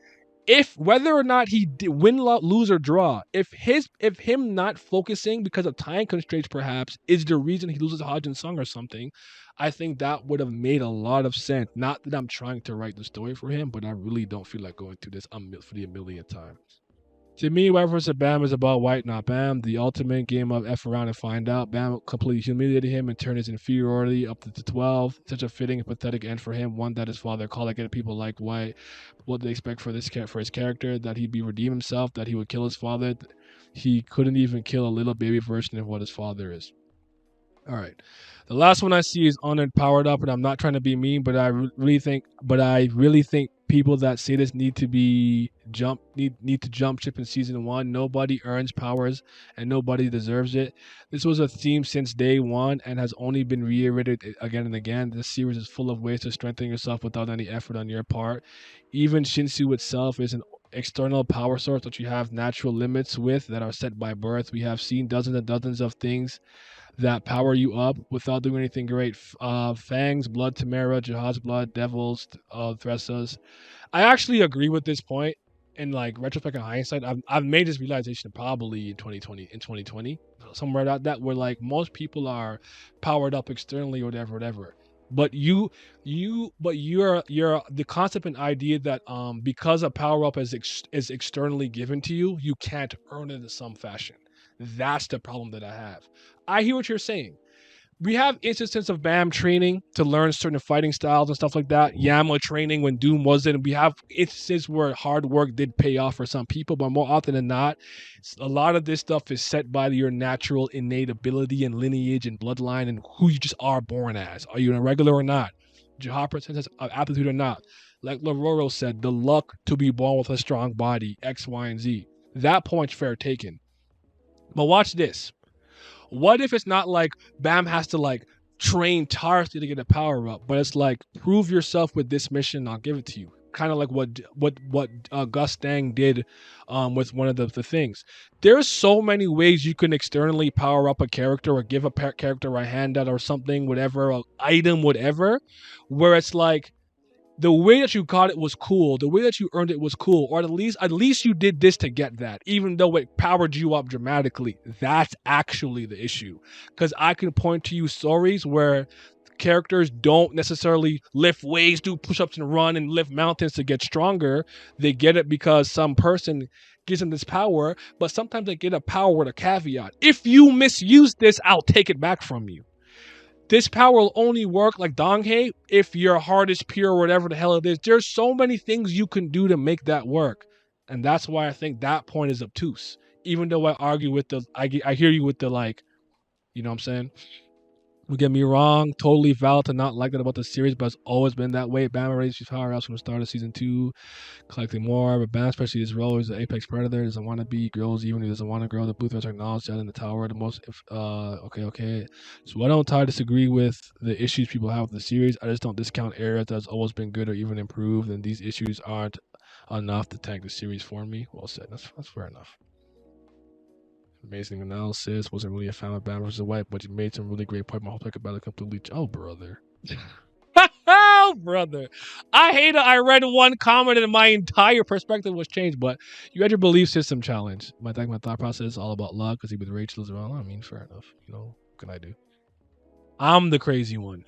if whether or not he win, lose or draw, if him not focusing because of time constraints perhaps is the reason he loses Hodge and Sung or something, I think that would have made a lot of sense. Not that I'm trying to write the story for him, but I really don't feel like going through this for the millionth time. To me, White vs. Bam is about White, not Bam. The ultimate game of F around and find out. Bam completely humiliated him and turned his inferiority up to 12. Such a fitting and pathetic end for him. One that his father called again. People like White. What they expect for his character? That he'd be redeem himself. That he would kill his father. He couldn't even kill a little baby version of what his father is. All right. The last one I see is honored powered up, and I'm not trying to be mean, but I really think people that say this need to jump ship in season one. Nobody earns powers and nobody deserves it. This was a theme since day one and has only been reiterated again and again. This series is full of ways to strengthen yourself without any effort on your part. Even Shinsu itself is an external power source that you have natural limits with that are set by birth. We have seen dozens and dozens of things that power you up without doing anything great. Fangs, Blood Tamara, Jihad's Blood, Devils, Thressas. I actually agree with this point. In like retrospect and hindsight, I've made this realization probably in 2020 somewhere like that where like most people are powered up externally or whatever. But you're the concept and idea that because a power up is externally given to you, you can't earn it in some fashion. That's the problem that I have. I hear what you're saying. We have instances of Bam training to learn certain fighting styles and stuff like that. Yama training when Doom wasn't. We have instances where hard work did pay off for some people, but more often than not, a lot of this stuff is set by your natural innate ability and lineage and bloodline and who you just are born as. Are you a regular or not? Jihad has aptitude or not? Like Lororo said, the luck to be born with a strong body, X, Y, and Z. That point's fair taken. But watch this. What if it's not like Bam has to like train tirelessly to get a power up, but it's like prove yourself with this mission, I'll give it to you. Kind of like what Gus Dang did with one of the things. There's so many ways you can externally power up a character or give a character a handout or something, whatever, a item, whatever, where it's like the way that you got it was cool. The way that you earned it was cool, or at least you did this to get that, even though it powered you up dramatically. That's actually the issue, because I can point to you stories where characters don't necessarily lift weights, do push-ups, and run and lift mountains to get stronger. They get it because some person gives them this power, but sometimes they get a power with a caveat. If you misuse this, I'll take it back from you. This power will only work like Donghae if your heart is pure or whatever the hell it is. There's so many things you can do to make that work. And that's why I think that point is obtuse. Even though I argue with I hear you with the like, you know what I'm saying? Don't get me wrong, totally valid to not like that about the series, but it's always been that way. Bama raised his power ups from the start of season 2, collecting more. But Bam, especially his role as the apex predator, doesn't want to be girls, even if he doesn't want to grow. The blue threats are acknowledged that in the tower. The most, okay. So I don't entirely disagree with the issues people have with the series. I just don't discount areas that's always been good or even improved, and these issues aren't enough to tank the series for me. Well said. That's fair enough. Amazing analysis. Wasn't really a fan of Baam versus White, but you made some really great point. My whole pick about it completely. Oh, brother. Oh, brother. I hate it. I read one comment and my entire perspective was changed, but you had your belief system challenge. My thought process is all about luck because he with Rachel as well. I mean, fair enough. What can I do? I'm the crazy one.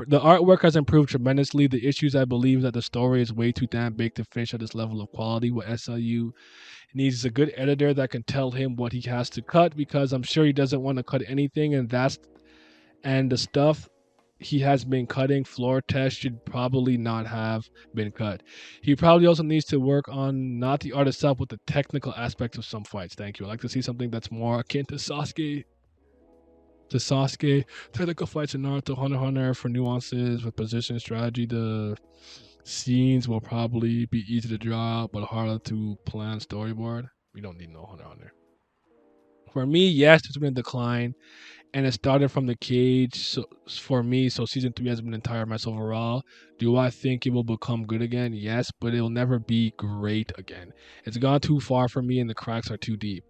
The artwork has improved tremendously. The issues I believe that the story is way too damn big to finish at this level of quality. What SLU needs is a good editor that can tell him what he has to cut because I'm sure he doesn't want to cut anything, and the stuff he has been cutting floor test should probably not have been cut. He probably also needs to work on not the art itself, but the technical aspects of some fights. Thank you. I'd like to see something that's more akin to Sasuke, technical fights in Naruto, Hunter x Hunter for nuances with position strategy. The scenes will probably be easy to draw, but harder to plan storyboard. We don't need no Hunter x Hunter. For me, yes, it's been a decline and it started from the cage for me. So season 3 has been an entire mess overall. Do I think it will become good again? Yes, but it'll never be great again. It's gone too far for me and the cracks are too deep.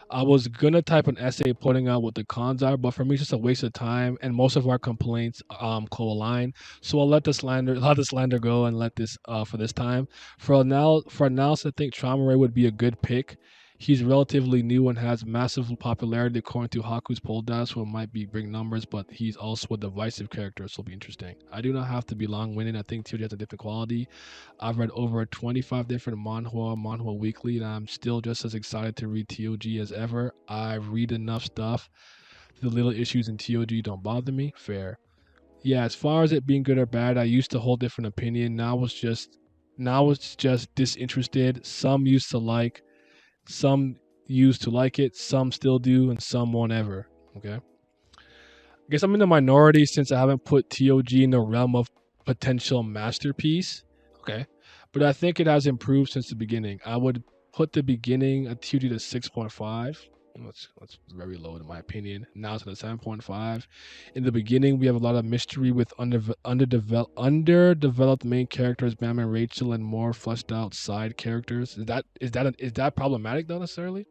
I was gonna type an essay pointing out what the cons are, but for me it's just a waste of time and most of our complaints co-align. So I'll let the slander go and let this for this time. For analysis, I think Trauma Ray would be a good pick. He's relatively new and has massive popularity according to Haku's poll data, so it might be big numbers, but he's also a divisive character, so it'll be interesting. I do not have to be long-winded. I think TOG has a different quality. I've read over 25 different manhwa weekly, and I'm still just as excited to read TOG as ever. I read enough stuff. The little issues in TOG don't bother me. Fair. Yeah, as far as it being good or bad, I used to hold different opinion. Now it's just disinterested. Some used to like, some used to like it, some still do, and some won't ever. Okay. I guess I'm in the minority since I haven't put TOG in the realm of potential masterpiece. Okay. But I think it has improved since the beginning. I would put the beginning of TOG to 6.5. That's very low in my opinion. Now it's at a 7.5. In the beginning, we have a lot of mystery with underdeveloped main characters, Bam and Rachel, and more fleshed out side characters. Is that problematic though necessarily?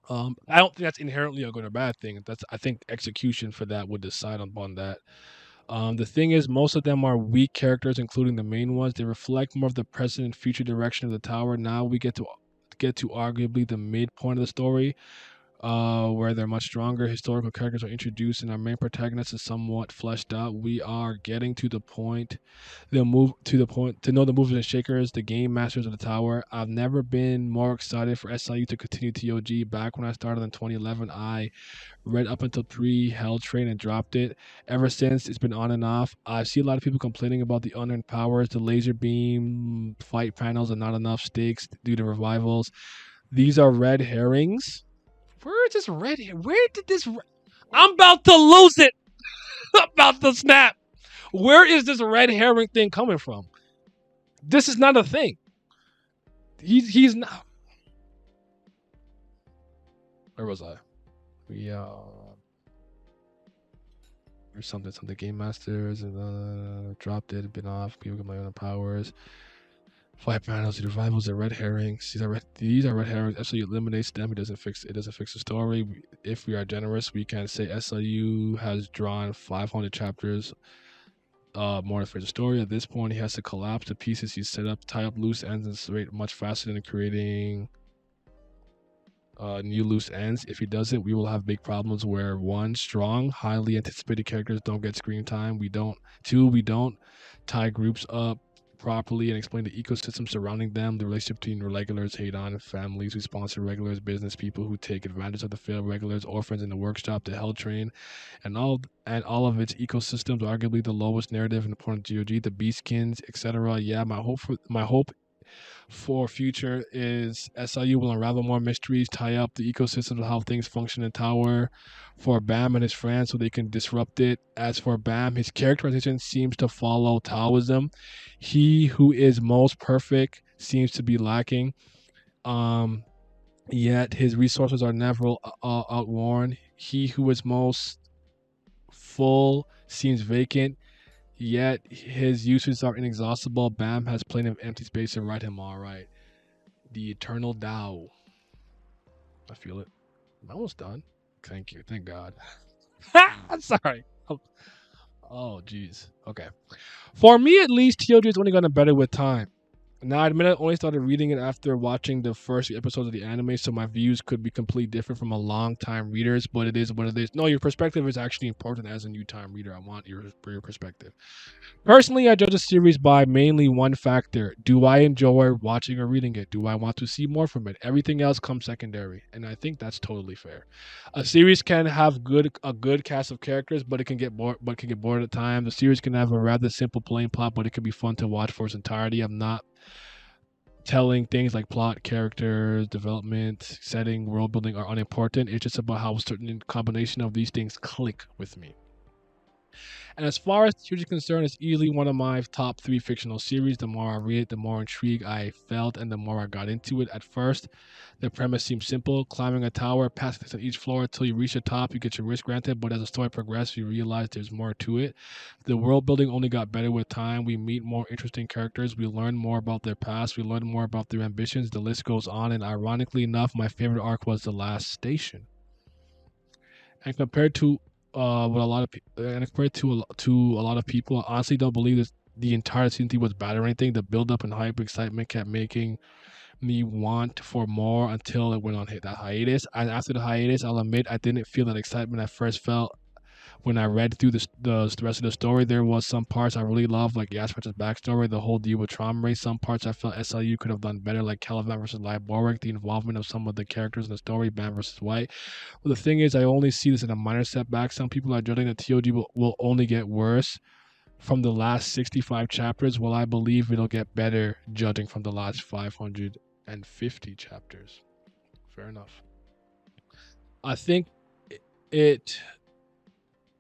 I don't think that's inherently a good or bad thing. I think execution for that would decide upon that. The thing is, most of them are weak characters, including the main ones. They reflect more of the present and future direction of the tower. Now we get to arguably the midpoint of the story, where they're much stronger. Historical characters are introduced, and our main protagonist is somewhat fleshed out. We are getting to the point. They'll move to the point to know the movers and shakers, the game masters of the tower. I've never been more excited for SIU to continue TOG. Back when I started in 2011, I read up until pre-Hell Train and dropped it. Ever since, it's been on and off. I see a lot of people complaining about the unearned powers, the laser beam fight panels, and not enough stakes due to revivals. These are red herrings. Where is this red? Where did this? I'm about to lose it. I'm about to snap. Where is this red herring thing coming from? This is not a thing. He's not. Where was I? We or something game masters and dropped it, been off. People get my own powers. Fight panels, the revivals, the red herrings. These are red herrings. SLU eliminates them. It doesn't fix the story. If we are generous, we can say SLU has drawn 500 chapters more for the story. At this point, he has to collapse the pieces he's set up, tie up loose ends, and straight much faster than creating new loose ends. If he doesn't, we will have big problems where one, strong, highly anticipated characters don't get screen time. We don't tie groups up properly and explain the ecosystem surrounding them, the relationship between regulars, hate on families who sponsor regulars, business people who take advantage of the failed regulars, orphans in the workshop, the hell train, and all of its ecosystems. Arguably the lowest narrative in the point of GOG, the beastkins, etc. Yeah, my hope for future is SIU will unravel more mysteries, tie up the ecosystem of how things function in Tower for Bam and his friends so they can disrupt it. As for Bam, his characterization seems to follow Taoism. He who is most perfect seems to be lacking. Um, Yet his resources are never outworn. He who is most full seems vacant. Yet his uses are inexhaustible. Bam has plenty of empty space to write him all right. The eternal Tao. I feel it. I'm almost done. Thank you. Thank God. I'm sorry. Oh, jeez. Okay. For me, at least, TOG is only gotten better with time. Now, I admit I only started reading it after watching the first few episodes of the anime, so my views could be completely different from a long time readers, but it is what it is. No, your perspective is actually important as a new time reader. I want your perspective. Personally, I judge a series by mainly one factor. Do I enjoy watching or reading it? Do I want to see more from it? Everything else comes secondary, and I think that's totally fair. A series can have a good cast of characters, but it can get bored at times. The series can have a rather simple plain plot, but it can be fun to watch for its entirety. I'm not telling things like plot, characters, development, setting, world building are unimportant. It's just about how a certain combination of these things click with me. And as far as Huge is concerned, it's easily one of my top three fictional series. The more I read it, the more intrigued I felt, and the more I got into it. At first, the premise seemed simple: climbing a tower, passing to each floor until you reach the top, you get your wish granted. But as the story progresses, you realize there's more to it. The world building only got better with time. We meet more interesting characters. We learn more about their past. We learn more about their ambitions. The list goes on. And ironically enough, my favorite arc was the last station. And compared to what a lot of and compared to a lot of people, I honestly don't believe this. The entire season 3 was bad or anything. The build up and hype excitement kept making me want for more until it went on hit that hiatus. And after the hiatus, I'll admit I didn't feel that excitement I first felt when I read through the rest of the story. There was some parts I really loved, like Yasper's backstory, the whole deal with trauma race. Some parts I felt SLU could have done better, like Caliban versus Liborg, the involvement of some of the characters in the story, Bam versus White. Well, the thing is, I only see this in a minor setback. Some people are judging that TOG will only get worse from the last 65 chapters, while I believe it'll get better judging from the last 550 chapters. Fair enough. I think it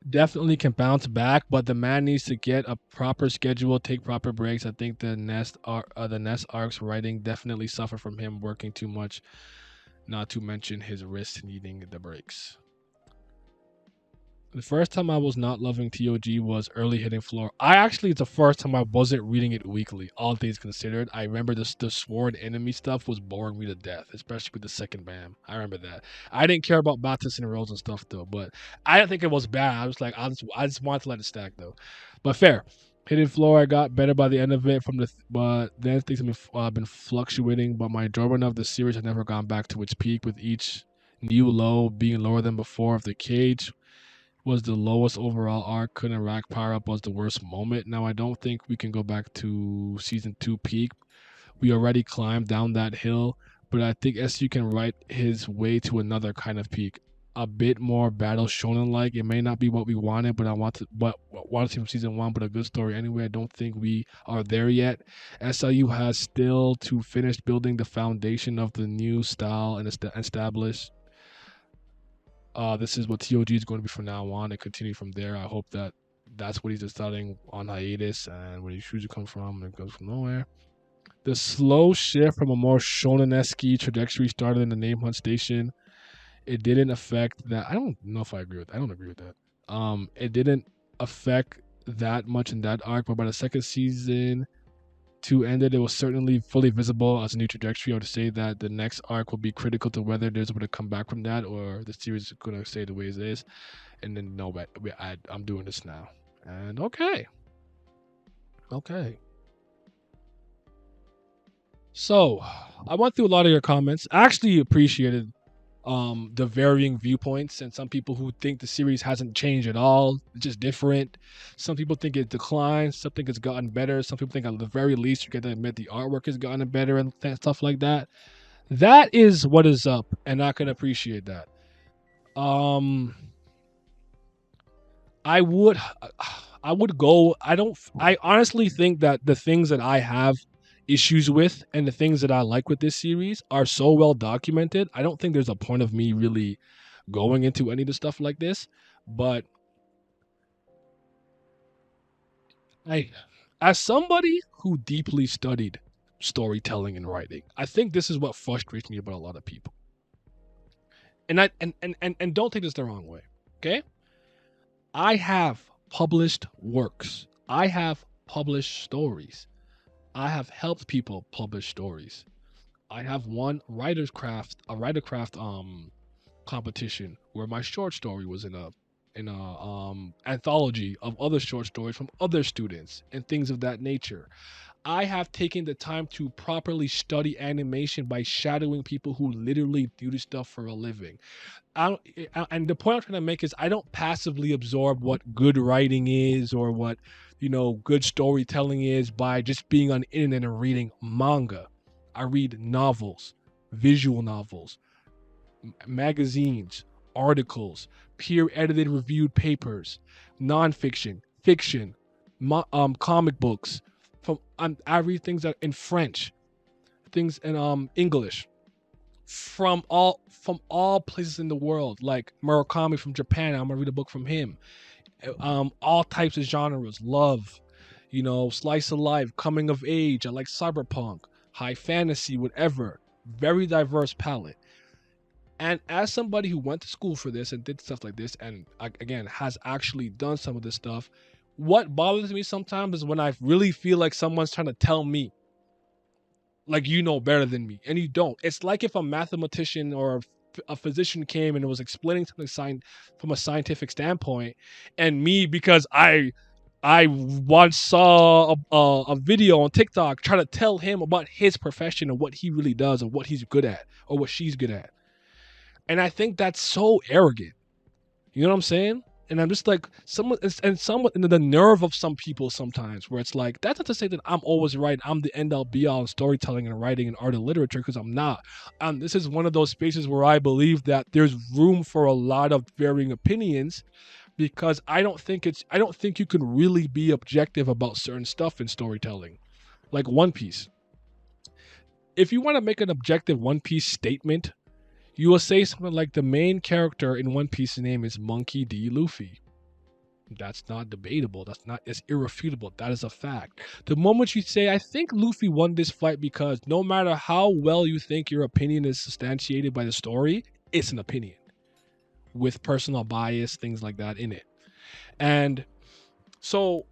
definitely can bounce back, but the man needs to get a proper schedule, take proper breaks. I think the Nest arcs writing definitely suffer from him working too much, not to mention his wrist needing the breaks. The first time I was not loving TOG was early hitting floor. It's the first time I wasn't reading it weekly, all things considered. I remember the sword enemy stuff was boring me to death, especially with the second BAM. I remember that. I didn't care about Baptist and Rose and stuff though, but I didn't think it was bad. I was like, I just wanted to let it stack though. But fair. Hitting floor, I got better by the end of it. But then things have been fluctuating. But my enjoyment of the series has never gone back to its peak, with each new low being lower than before. If the cage was the lowest overall arc, couldn't rack power up was the worst moment. Now I don't think we can go back to season 2 peak. We already climbed down that hill, but I think SU can write his way to another kind of peak. A bit more battle shonen like. It may not be what we wanted, but I want to see from season 1, but a good story anyway. I don't think we are there yet. SIU has still to finish building the foundation of the new style and establish this is what TOG is going to be from now on and continue from there. I hope that that's what he's deciding on hiatus, and where he chooses to come from, it goes from nowhere. The slow shift from a more shonen-esque trajectory started in the Name Hunt station. It didn't affect that. I don't know if I agree with that. I don't agree with that. It didn't affect that much in that arc, but by the second season two ended, it was certainly fully visible as a new trajectory. I would say that the next arc will be critical to whether there's able to come back from that, or the series is going to stay the way it is. And then, no, but I'm doing this now. And okay. So, I went through a lot of your comments. I actually appreciated the varying viewpoints, and some people who think the series hasn't changed at all, it's just different. Some people think it declined, some think it's gotten better, some people think at the very least you get to admit the artwork has gotten better and stuff like that. That is what is up, and I can appreciate that. um I would I would go. I honestly think that the things that I have issues with and the things that I like with this series are so well documented. I don't think there's a point of me really going into any of the stuff like this. But I as somebody who deeply studied storytelling and writing, I think this is what frustrates me about a lot of people. And don't take this the wrong way. Okay? I have published works I have published stories. I have helped people publish stories. I have won a writercraft competition where my short story was in a anthology of other short stories from other students and things of that nature. I have taken the time to properly study animation by shadowing people who literally do this stuff for a living. And the point I'm trying to make is I don't passively absorb what good writing is or what good storytelling is by just being on the internet and reading manga. I read novels, visual novels, magazines, articles, peer edited reviewed papers, nonfiction, fiction, comic books. I read things that in French, things in English, from all places in the world. Like Murakami from Japan, I'm gonna read a book from him. All types of genres, love, slice of life, coming of age. I like cyberpunk, high fantasy, whatever. Very diverse palette. And as somebody who went to school for this and did stuff like this, and again has actually done some of this stuff, what bothers me sometimes is when I really feel like someone's trying to tell me, like, you know better than me, and you don't. It's like if a mathematician or a physician came and was explaining something from a scientific standpoint, and me, because I once saw a video on TikTok try to tell him about his profession and what he really does or what he's good at or what she's good at. And I think that's so arrogant. You know what I'm saying? And I'm just like somewhat in the nerve of some people sometimes, where it's like that's not to say that I'm always right. I'm the end all be all in storytelling and writing and art and literature, because I'm not. This is one of those spaces where I believe that there's room for a lot of varying opinions, because I don't think you can really be objective about certain stuff in storytelling. Like One Piece. If you want to make an objective One Piece statement, you will say something like the main character in One Piece's name is Monkey D. Luffy. That's not debatable. It's irrefutable. That is a fact. The moment you say, I think Luffy won this fight because no matter how well you think your opinion is substantiated by the story, it's an opinion with personal bias, things like that in it. And so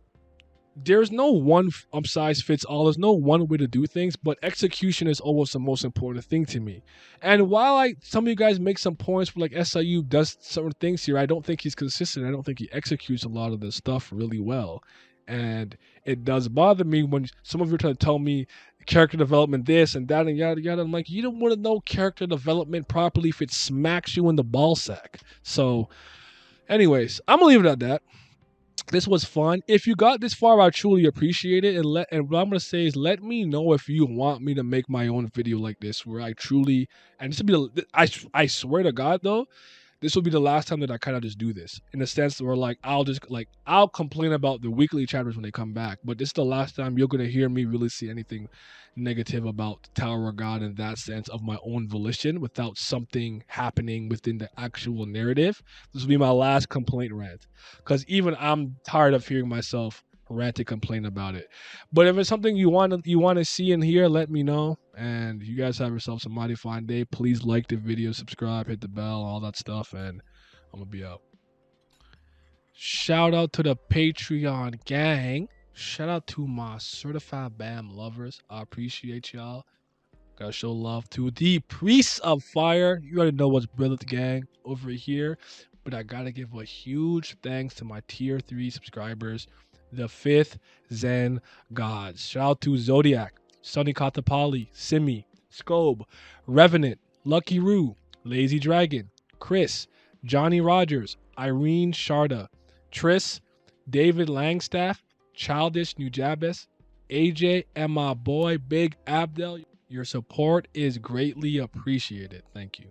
there's no one size fits all. There's no one way to do things, but execution is always the most important thing to me. And while some of you guys make some points where like SIU does certain things here, I don't think he's consistent. I don't think he executes a lot of this stuff really well. And it does bother me when some of you are trying to tell me character development this and that and yada yada. I'm like, you don't want to know character development properly if it smacks you in the ball sack. So, anyways, I'm gonna leave it at that. This was fun. If you got this far, I truly appreciate it. And what I'm gonna say is, let me know if you want me to make my own video like this, where I truly, and this will be I swear to God though, this will be the last time that I kind of just do this, in the sense where like I'll complain about the weekly chapters when they come back, but this is the last time you're gonna hear me really see anything negative about Tower of God in that sense of my own volition, without something happening within the actual narrative. This will be my last complaint rant, because even I'm tired of hearing myself rant and complain about it. But if it's something you want to see and hear, let me know. And you guys have yourselves a mighty fine day. Please like the video, subscribe, hit the bell, all that stuff, and I'm gonna be out. Shout out to the Patreon gang. Shout out to my certified Baam lovers. I appreciate y'all. Gotta show love to the priests of fire. You already know what's brilliant, gang, over here. But I gotta give a huge thanks to my tier 3 subscribers, the 5th Zen gods. Shout out to Zodiac, Sunny Katapali, Simi, Scobe, Revenant, Lucky Roo, Lazy Dragon, Chris, Johnny Rogers, Irene Sharda, Triss, David Langstaff, Childish Nujabes, AJ, and my boy Big Abdel. Your support is greatly appreciated. Thank you.